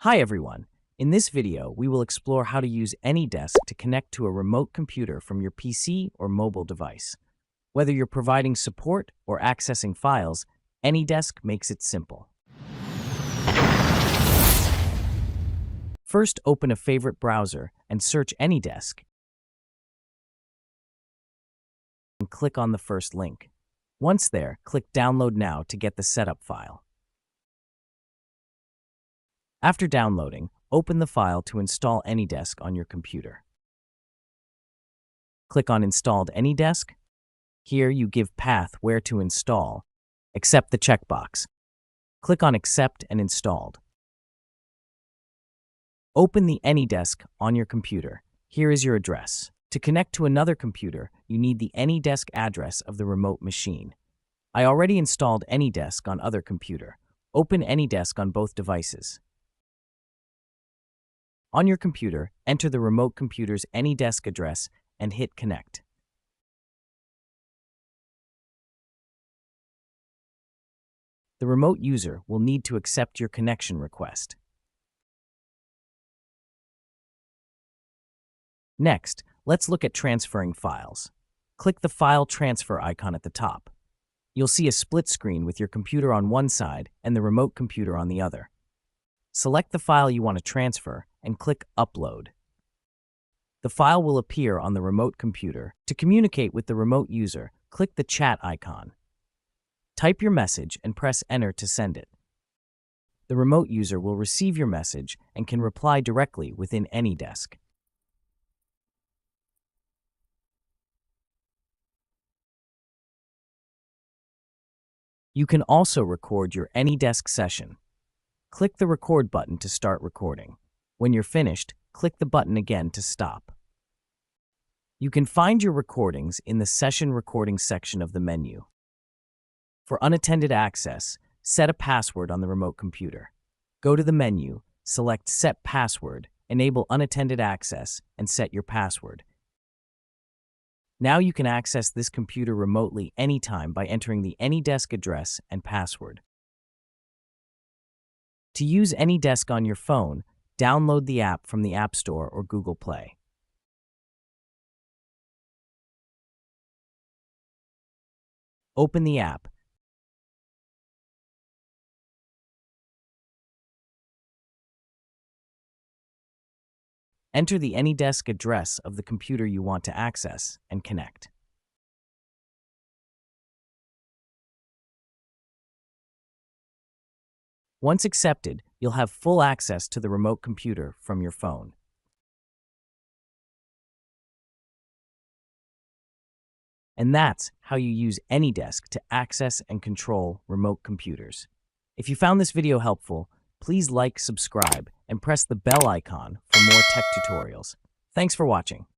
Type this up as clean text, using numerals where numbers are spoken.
Hi everyone. In this video, we will explore how to use AnyDesk to connect to a remote computer from your PC or mobile device. Whether you're providing support or accessing files, AnyDesk makes it simple. First, open a favorite browser and search AnyDesk and click on the first link. Once there, click Download Now to get the setup file. After downloading, open the file to install AnyDesk on your computer. Click on Installed AnyDesk. Here you give path where to install. Accept the checkbox. Click on Accept and Installed. Open the AnyDesk on your computer. Here is your address. To connect to another computer, you need the AnyDesk address of the remote machine. I already installed AnyDesk on other computer. Open AnyDesk on both devices. On your computer, enter the remote computer's AnyDesk address and hit Connect. The remote user will need to accept your connection request. Next, let's look at transferring files. Click the File Transfer icon at the top. You'll see a split screen with your computer on one side and the remote computer on the other. Select the file you want to transfer and click Upload. The file will appear on the remote computer. To communicate with the remote user, click the chat icon. Type your message and press Enter to send it. The remote user will receive your message and can reply directly within AnyDesk. You can also record your AnyDesk session. Click the Record button to start recording. When you're finished, click the button again to stop. You can find your recordings in the Session Recording section of the menu. For unattended access, set a password on the remote computer. Go to the menu, select Set Password, enable unattended access, and set your password. Now you can access this computer remotely anytime by entering the AnyDesk address and password. To use AnyDesk on your phone, download the app from the App Store or Google Play. Open the app. Enter the AnyDesk address of the computer you want to access and connect. Once accepted, you'll have full access to the remote computer from your phone. And that's how you use AnyDesk to access and control remote computers. If you found this video helpful, please like, subscribe, and press the bell icon for more tech tutorials. Thanks for watching.